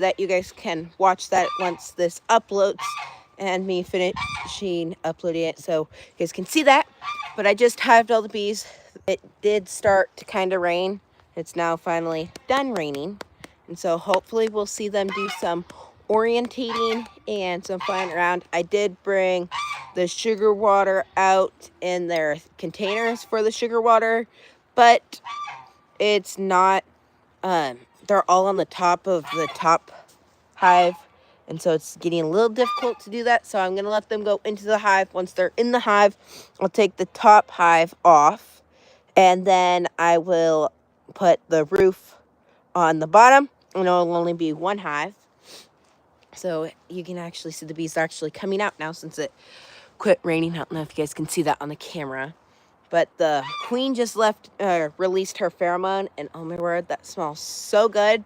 that you guys can watch that once this uploads and me finishing uploading it, so you guys can see that. But I just hived all the bees. It did start to kind of rain. It's now finally done raining, and so hopefully we'll see them do some orientating and some flying around. I did bring the sugar water out in their containers for the sugar water, but it's not, they're all on the top of the top hive, and so it's getting a little difficult to do that. So I'm going to let them go into the hive. Once they're in the hive, I'll take the top hive off, and then I will put the roof on the bottom, and it'll only be one hive. So you can actually see the bees are actually coming out now since it quit raining. I don't know if you guys can see that on the camera. But the queen just released her pheromone, and oh my word, that smells so good.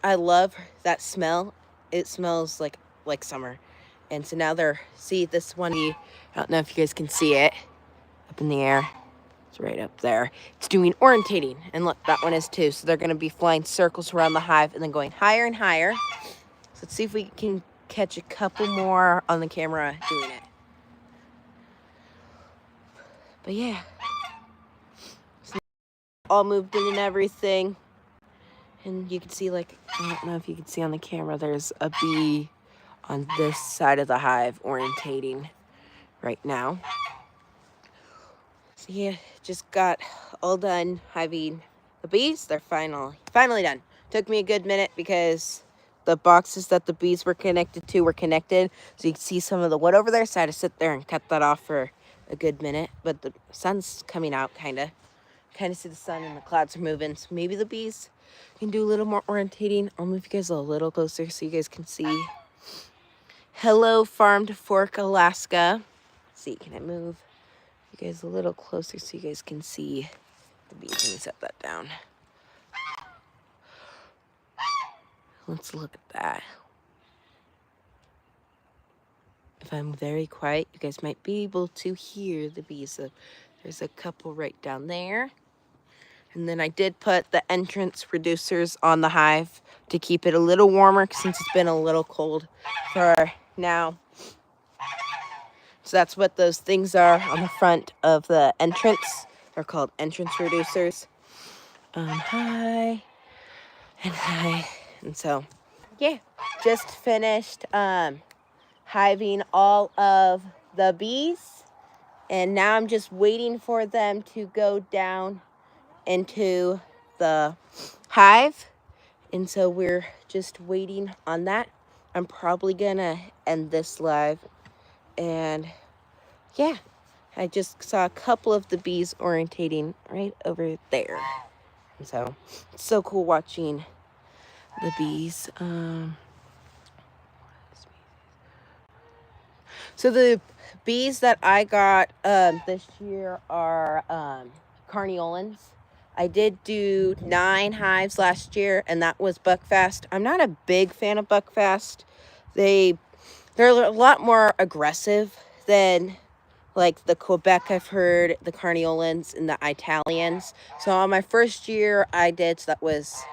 I love that smell. It smells like summer. And so now see this one, I don't know if you guys can see it up in the air. It's right up there. It's doing orientating, and look, that one is too. So they're gonna be flying circles around the hive and then going higher and higher. So let's see if we can catch a couple more on the camera doing it. But yeah, so all moved in and everything. And you can see, like, I don't know if you can see on the camera, there's a bee on this side of the hive orientating right now. So yeah, just got all done hiving the bees. They're finally done. Took me a good minute because the boxes that the bees were connected to were connected. So you can see some of the wood over there. So I had to sit there and cut that off for a good minute. But the sun's coming out, kind of see the sun, and the clouds are moving. So maybe the bees can do a little more orientating. I'll move you guys a little closer so you guys can see. Hello, Farm to Fork, Alaska. Let's see, can I move you guys a little closer so you guys can see the bees? Let me set that down. Let's look at that. If I'm very quiet, you guys might be able to hear the bees. So there's a couple right down there. And then I did put the entrance reducers on the hive to keep it a little warmer since it's been a little cold for now. So that's what those things are on the front of the entrance. They're called entrance reducers. Hi and hi. And so, yeah, just finished hiving all of the bees. And now I'm just waiting for them to go down into the hive, and so we're just waiting on that. I'm probably gonna end this live, and yeah, I just saw a couple of the bees orientating right over there, and so it's so cool watching the bees. So the bees that I got this year are carniolans. I did do 9 hives last year, and that was buckfast. I'm not a big fan of buckfast. They're a lot more aggressive than like the Quebec, I've heard, the carniolans and the Italians. So on my first year I did, so that was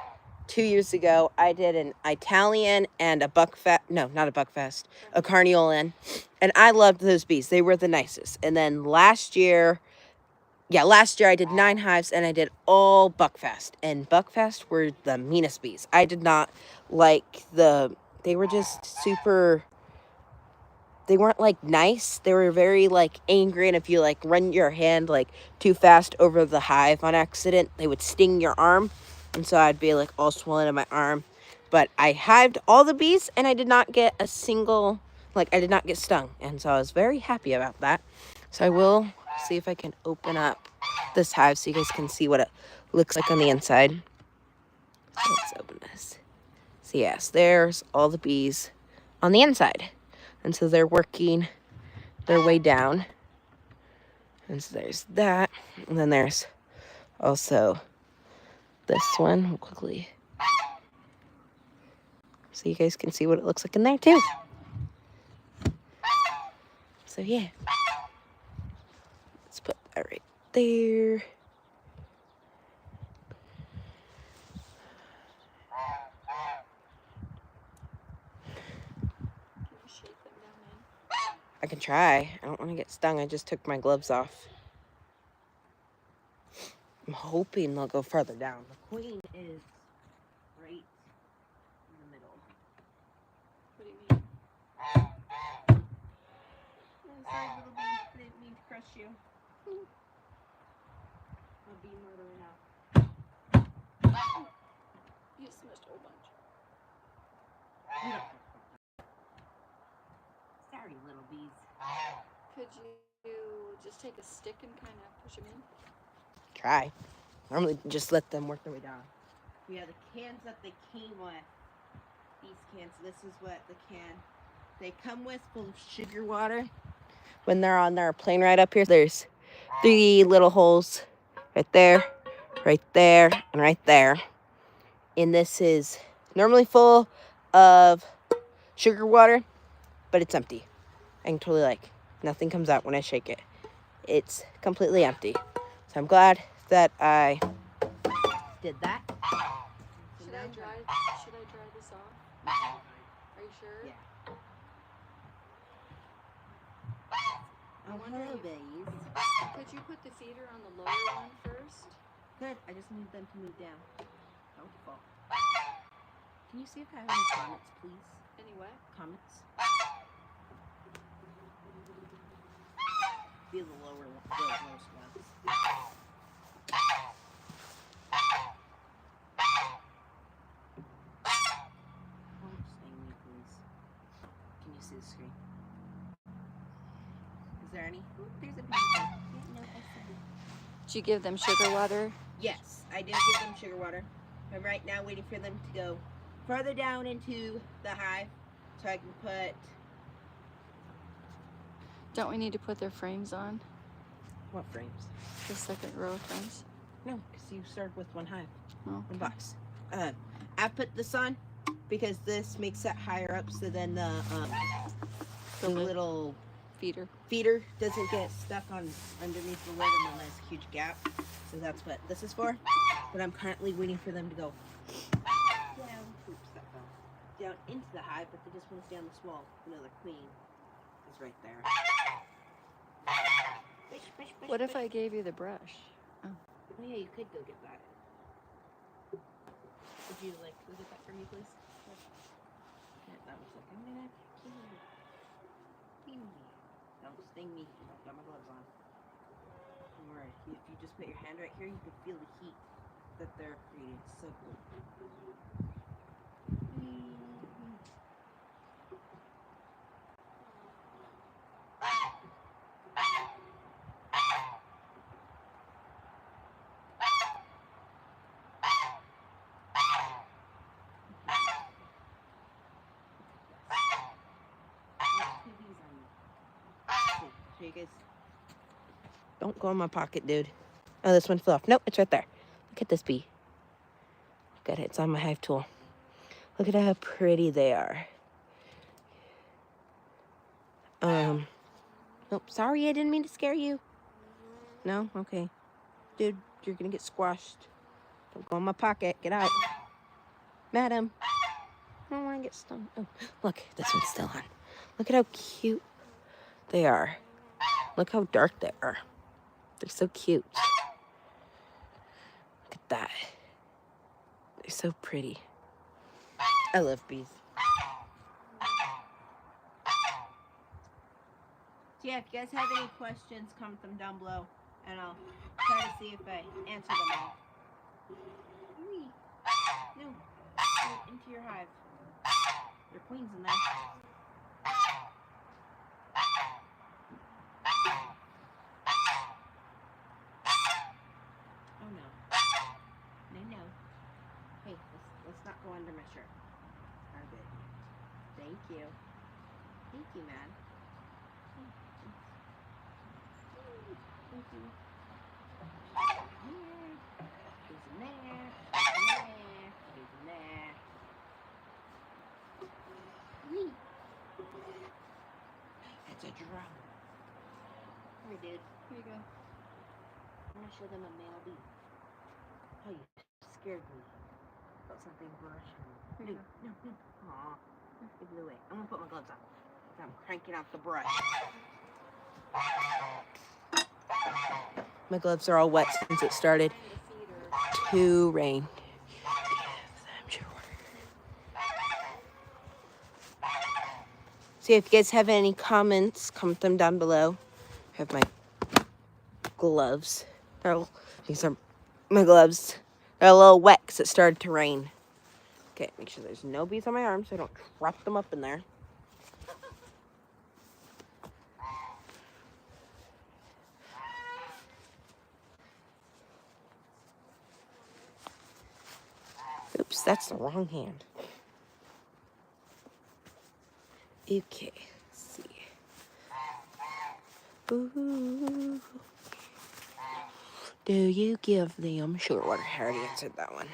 2 years ago, I did an Italian and a buckfast, no, not a buckfast, a carniolan. And I loved those bees. They were the nicest. And then last year I did 9 hives, and I did all buckfast. And buckfast were the meanest bees. I did not like they were just super, they weren't like nice. They were very like angry, and if you like run your hand like too fast over the hive on accident, they would sting your arm. And so I'd be like all swollen in my arm. But I hived all the bees, and I did not get a single, like I did not get stung. And so I was very happy about that. So I will see if I can open up this hive so you guys can see what it looks like on the inside. So let's open this. So yes, there's all the bees on the inside. And so they're working their way down. And so there's that. And then there's also this one. We'll quickly, so you guys can see what it looks like in there too. So yeah. Let's put that right there. I can try. I don't want to get stung. I just took my gloves off. I'm hoping they'll go further down. The queen is right in the middle. What do you mean? Sorry, little bee. I didn't mean to crush you. I'll be murdering out. You smushed a whole bunch. Sorry, little bees. Could you just take a stick and kind of push them in? Try. Normally, just let them work their way down. We have the cans that they came with. These cans. This is what the can they come with, full of sugar water. When they're on their plane ride up here, there's 3 little holes right there, and right there. And this is normally full of sugar water, but it's empty. I can totally nothing comes out when I shake it. It's completely empty. So I'm glad that I did that. Should I dry this off? Are you sure? Yeah. Oh, hello, bees. Could you put the feeder on the lower one first? Good. I just need them to move down. Don't fall. Can you see if I have any comments, please? Any what? Comments. Be the lowest ones. Don't sting me, please. Can you see the screen? Is there any? Ooh, there's a bee. No, I see bee. Did you give them sugar water? Yes, I did give them sugar water. I'm right now waiting for them to go further down into the hive so I can put... Don't we need to put their frames on? What frames? The second row of frames? No, because you started with one hive. Oh. One box. I put this on because this makes it higher up so then the little feeder doesn't get stuck on underneath the lid and then there's a huge gap. So that's what this is for. But I'm currently waiting for them to go down. Oops, that fell. Down into the hive, but they just want to stay on the small. The queen is right there. What if I gave you the brush? Oh yeah, you could go get that. Would you go get that for me, please? Yeah, that was I'm gonna kill you. Don't sting me. I've got my gloves on. Don't worry. If you just put your hand right here, you can feel the heat that they're creating. It's so cool. So you guys don't go in my pocket, dude. Oh, this one fell off. Nope, it's right there. Look at this bee. Look at it. It's on my hive tool. Look at how pretty they are. Nope, sorry, I didn't mean to scare you. No? Okay. Dude, you're gonna get squashed. Don't go in my pocket. Get out. Madam. I don't want to get stung. Oh, look, this one's still on. Look at how cute they are. Look how dark they are. They're so cute. Look at that. They're so pretty. I love bees. So yeah, if you guys have any questions, comment them down below, and I'll try to see if I answer them all. No, go into your hive. There are queens in there. Oh no. No. Hey, let's not go under my shirt. Are good. Thank you. Thank you, man. Thank you. Who's in there? Who's in there? Wee. It's a drum. Here, dude. Here you go. I'm gonna show them a male bee. Oh, you scared me. About something brushing me. No. Aw. Give it away. I'm gonna put my gloves on. I'm cranking out the brush. My gloves are all wet since it started to rain. See if you guys have any comments, comment them down below. I have my gloves. These are my gloves. They're a little wet because it started to rain. Okay, make sure there's no bees on my arms so I don't trap them up in there. Oops, that's the wrong hand. Okay, let's see. Ooh. Do you give them sugar water? I already answered that one.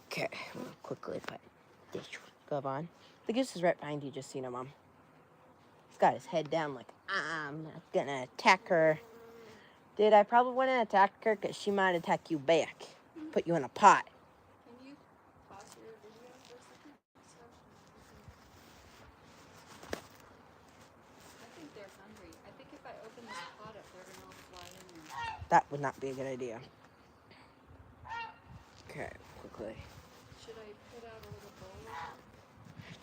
Okay, I'm gonna quickly put this glove on. The goose is right behind you, just so you know, Mom. He's got his head down like, I'm not gonna attack her. Dude, I probably wouldn't attack her because she might attack you back. Put you in a pot. Can you pause your video for a second? I think they're hungry. I think if I open this pot up, they're gonna all fly in there. That would not be a good idea. Okay, quickly. Should I put out a little bowl?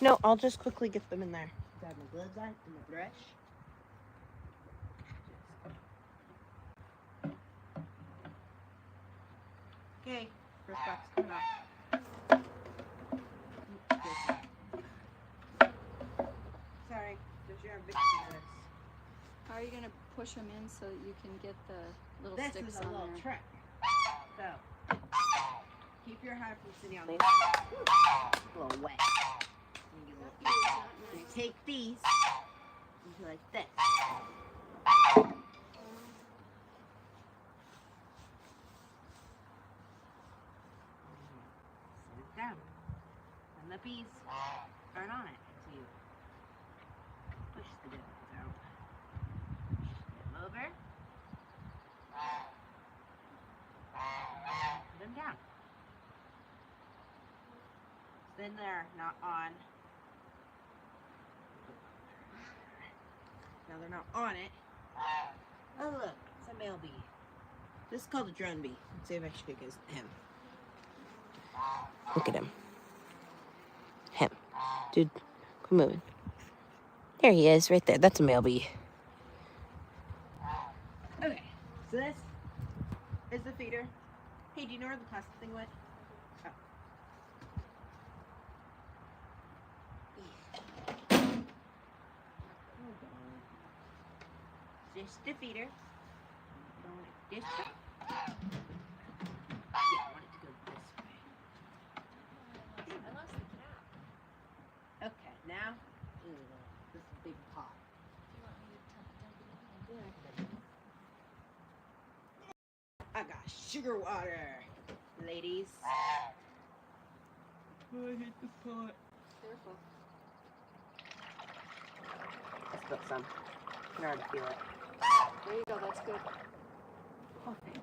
No, I'll just quickly get them in there. Grab my gloves on and the brush. Okay, first box coming off. Sorry, there's your victim notice. How are you gonna push them in so that you can get the little This sticks is a on little there? trick. So, keep your hive from sitting on these. A little wet. You take these and do like this. Set it down. And the bees aren't on it. So you push the difference out. Push them over. Put them down. Then they're not on. Now they're not on it. Oh look, it's a male bee. This is called a drone bee. Let's see if I should pick him. Look at him. Him. Dude, quit moving. There he is, right there. That's a male bee. Okay, so this is the feeder. Hey, do you know where the plastic thing went? Oh. Just the feeder. Don't want it this way. Yeah, I want it to go this way. I lost the cap. Okay, now, this big pot. Do you want me to dump it in? I got sugar water, ladies. Oh, I hate this pot. Careful. I spilled some. I can already feel it. There you go, that's good. Perfect.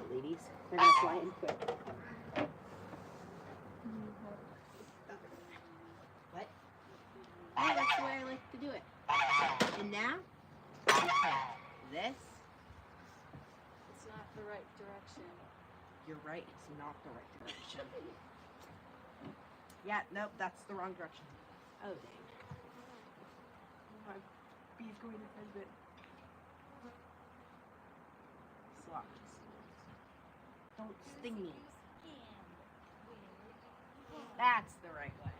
Ladies, they're gonna fly in quick. What? Yeah, that's the way I like to do it. And now, we have this. It's not the right direction. You're right, it's not the right direction. Yeah, nope, that's the wrong direction. Oh, dang. My bee's going to bed. Slosh. Don't sting me. That's the right way.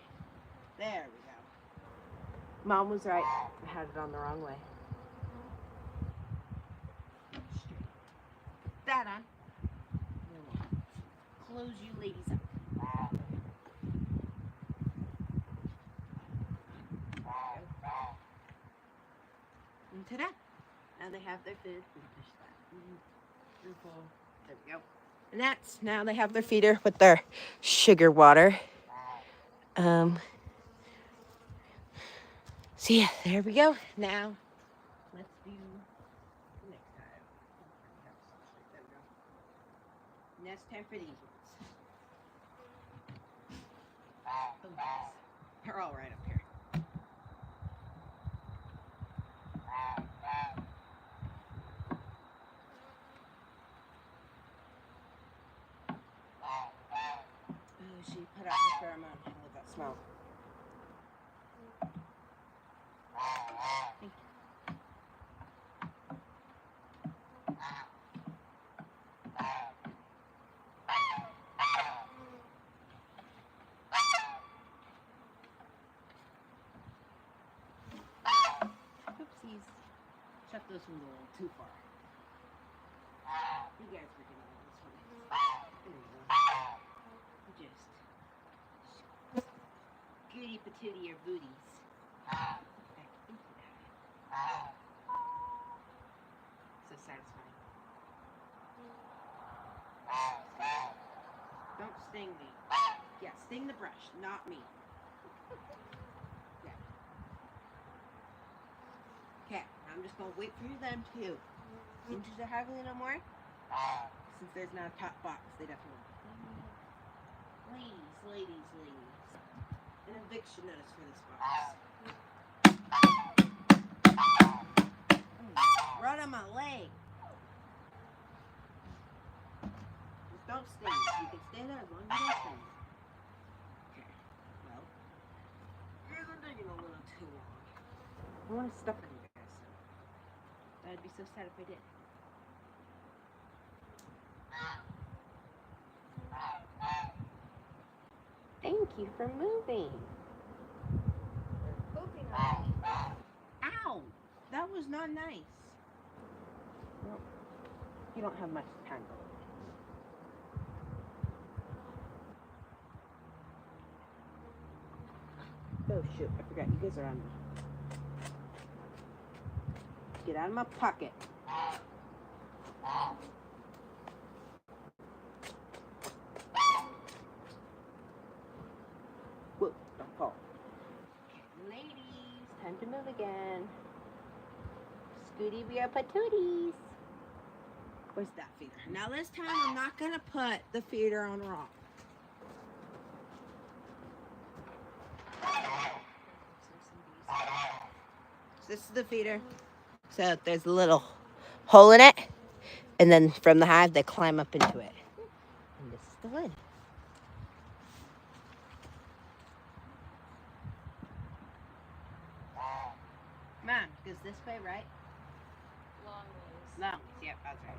There we go. Mom was right. I had it on the wrong way. Straight. Put that on. Then we'll close you ladies up. And ta-da! Now they have their food. Push that. Beautiful. There we go. And that's, now they have their feeder with their sugar water. So yeah, there we go. Now, let's do the next time. There we go. Now it's time for these ones. Oh, yes. They're all right up here. Oh, she put out her pheromone. I love that smell. Thank you. Oopsies. Shut those ones a little too far. You guys were getting all this one. There you go. Just goody patootie your booties. Back into that. So satisfying. Don't sting me. Yeah, sting the brush, not me. Yeah. Okay, I'm just gonna wait for them to injure their heavily no more. Since there's not a top box, they definitely ladies. An eviction notice for this box. Right on my leg. Just don't sting. You can stay there as long as you don't sting. Okay. Well, you're digging a little too long. I want to step on you guys. That'd be so sad if I did. Thank you for moving. Pooping on me. Ow! That was not nice. Well, you don't have much time. Oh shoot, I forgot you guys are on me. Get out of my pocket. Whoa, don't fall. Okay, ladies, time to move again. Scooty, we are patooties. Where's that feeder? Now this time I'm not gonna put the feeder on raw. This is the feeder. So there's a little hole in it, and then from the hive they climb up into it. And this is the lid. Come on, goes this way, right? Long ways. Long ways, yep, that's right.